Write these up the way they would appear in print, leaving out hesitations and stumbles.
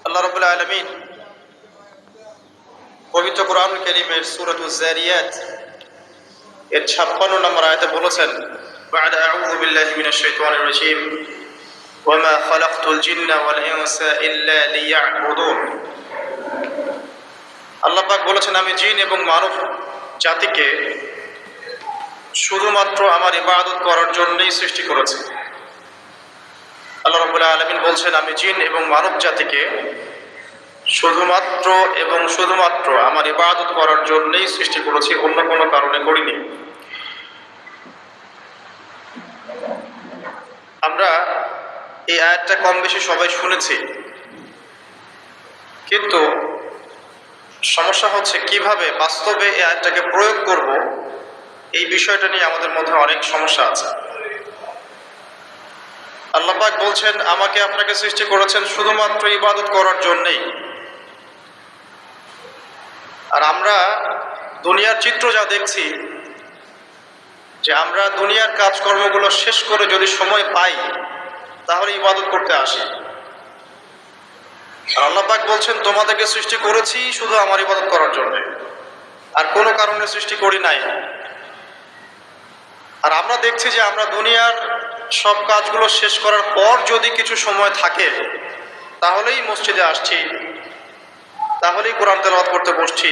আল্লাহ রাব্বুল আলামিন পবিত্র কোরআনুল কারীমের সূরাতুজ যারিয়াত এর 56 নম্বর আয়াতে বলেছেন, বা'দা আউযু বিল্লাহি মিনাশ শাইতানির রাজীম ওয়া মা খালাকতুল জিন্না ওয়াল ইনসা ইল্লা লিয়া'বুদুন। আল্লাহ পাক বলেছেন, আমি জিন এবং মানব জাতিকে শুধুমাত্র আমার ইবাদত করার জন্যই সৃষ্টি করেছি। আল্লাহ রাব্বুল আলামিন বলছেন, আমি জিন এবং মানব জাতিকে শুধুমাত্র আমার ইবাদত করার জন্যই সৃষ্টি করেছি, অন্য কোনো কারণে করিনি। আমরা এই আয়াতটা কম বেশি সবাই শুনেছি, কিন্তু সমস্যা হচ্ছে কিভাবে বাস্তবে এই আয়াতটাকে প্রয়োগ করব, এই বিষয়টা নিয়ে আমাদের মধ্যে অনেক সমস্যা আছে। আল্লাহ পাক বলছেন, আমাকে আপনাকে সৃষ্টি করেছেন শুধুমাত্র ইবাদত করার জন্যই। আর আমরা দুনিয়ার চিত্র যা দেখছি, যে আমরা দুনিয়ার কাজকর্মগুলো শেষ করে যদি সময় পাই তাহলে ইবাদত করতে আসি। আর আল্লাহ পাক বলছেন, তোমাদেরকে সৃষ্টি করেছি শুধু আমার ইবাদত করার জন্য, আর কোনো কারণে সৃষ্টি করি নাই। আর আমরা দেখছি যে আমরা দুনিয়ার সব কাজগুলো শেষ করার পর যদি কিছু সময় থাকে তাহলেই মসজিদে আসছি, তাহলেই কোরআন তেলাওয়াত করতে বসছি,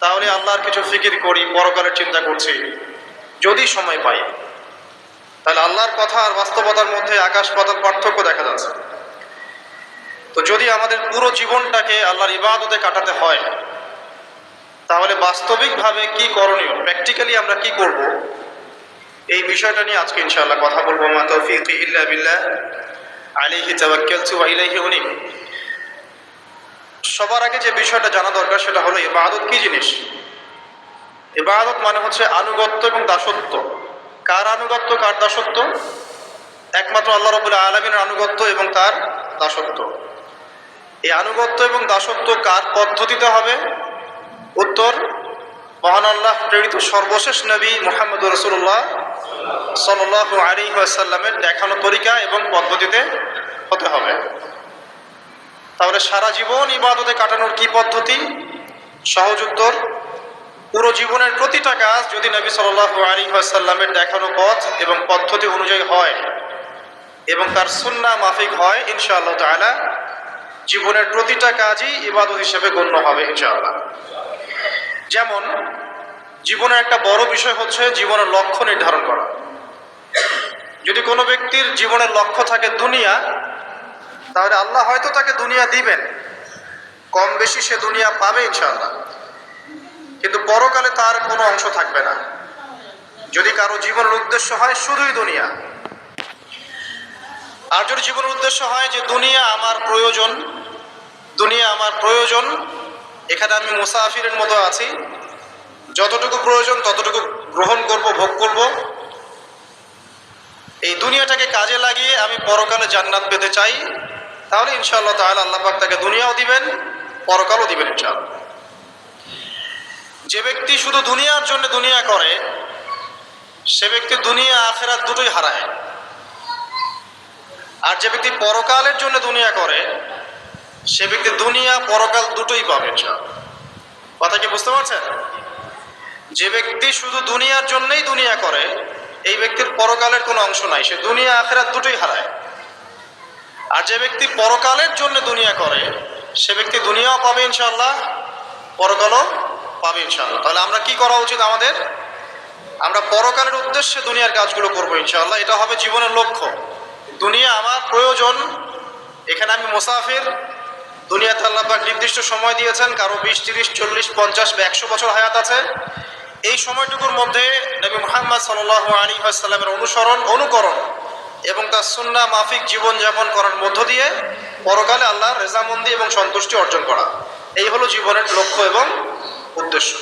তাহলে আল্লাহর কিছু ফিকির করি, পরকালের চিন্তা করছি যদি সময় পাই। তাহলে আল্লাহর কথা আর বাস্তবতার মধ্যে আকাশ পাতাল পার্থক্য দেখা যাচ্ছে। তো যদি আমাদের পুরো জীবনটাকে আল্লাহর ইবাদতে কাটাতে হয়, তাহলে বাস্তবিকভাবে কি করণীয়, প্র্যাকটিক্যালি আমরা কি করব, এই বিষয়টা নিয়ে আজকে ইনশাআল্লাহ কথা বলবো। মা তাওফীকি ইল্লা বিল্লাহ, আলাইহি তাওয়াক্কালতু ওয়া ইলাইহি উনীব। সবার আগে যে বিষয়টা জানা দরকার সেটা হলো ইবাদত কি জিনিস। ইবাদত মানে হচ্ছে আনুগত্য এবং দাসত্ব। কার আনুগত্য, কার দাসত্ব? একমাত্র আল্লাহ রাব্বুল আলামিনের আনুগত্য এবং তার দাসত্ব। এই আনুগত্য এবং দাসত্ব কার পদ্ধতিতে হবে? উত্তর, মহান আল্লাহ প্রেরিত সর্বশেষ নবী মুহাম্মদুর রাসূলুল্লাহ সাল্লাল্লাহু আলাইহি ওয়াসাল্লামের দেখানো তরিকা এবং পদ্ধতিতে হতে হবে। তাহলে সারা জীবন ইবাদতে কাটানোর কি পদ্ধতি? সহজ উত্তর, পুরো জীবনের প্রতিটা কাজ যদি নবী সাল্লাল্লাহু আলাইহি ওয়াসাল্লামের দেখানো পথ এবং পদ্ধতি অনুযায়ী হয় এবং তার সুন্নাহ মাফিক হয়, ইনশাআল্লাহ তাআলা জীবনের প্রতিটা কাজই ইবাদত হিসেবে গণ্য হবে ইনশাআল্লাহ। যেমন জীবনের একটা বড় বিষয় হচ্ছে জীবনের লক্ষ্য নির্ধারণ করা। যদি কোনো ব্যক্তির জীবনের লক্ষ্য থাকে দুনিয়া, তাহলে আল্লাহ হয়তো তাকে দুনিয়া দিবেন, কম বেশি সে দুনিয়া পাবে ইনশাআল্লাহ, কিন্তু পরকালে তার কোনো অংশ থাকবে না। যদি কারো জীবনের উদ্দেশ্য হয় শুধুই দুনিয়া, আর যদি জীবনের উদ্দেশ্য হয় যে দুনিয়া আমার প্রয়োজন, এখানে আমি মুসাফিরের মতো আছি, যতটুকু প্রয়োজন ততটুকু গ্রহণ করব, ভোগ করব, এই দুনিয়াটাকে কাজে লাগিয়ে আমি পরকালে জান্নাত পেতে চাই, তাহলে ইনশাআল্লাহ তাআলা আল্লাহ পাক তাকে দুনিয়াও দিবেন, পরকালও দিবেন ইনশাআল্লাহ। যে ব্যক্তি শুধু দুনিয়ার জন্য দুনিয়া করে, সে ব্যক্তি দুনিয়া আখিরাত দুটোই হারায়। আর যে ব্যক্তি পরকালের জন্য দুনিয়া করে, সে ব্যক্তি দুনিয়া পরকাল দুটোই পাবে ইনশাআল্লাহ। কথা কি বুঝতে পারছেন? যে ব্যক্তি শুধু দুনিয়ার জন্যই দুনিয়া করে, এই ব্যক্তির পরকালের কোনো অংশ নাই, সে দুনিয়া আখিরাত দুটোই হারায়। আর যে ব্যক্তি পরকালের জন্য দুনিয়া করে, সে ব্যক্তি দুনিয়াও পাবে ইনশাআল্লাহ, পরকালও পাবে ইনশাআল্লাহ। তাহলে আমরা কি করা উচিত আমাদের? আমরা পরকালের উদ্দেশ্যে দুনিয়ার কাজগুলো করবো ইনশাআল্লাহ। এটা হবে জীবনের লক্ষ্য। দুনিয়া আমার প্রয়োজন, এখানে আমি মুসাফির। দুনিয়াতে আল্লাহ পাক নির্দিষ্ট সময় দিয়েছেন, কারো 20, 30, 40, 50 বা 100 বছর হায়াত আছে। এই সময়টুকুর মধ্যে নবী মুহাম্মদ সাল্লাল্লাহু আলাইহি ওয়াসাল্লামের অনুকরণ এবং তার সুন্নাহ মাফিক জীবনযাপন করার মধ্য দিয়ে পরকালে আল্লাহর রেজামন্দি এবং সন্তুষ্টি অর্জন করা, এই হলো জীবনের লক্ষ্য এবং উদ্দেশ্য।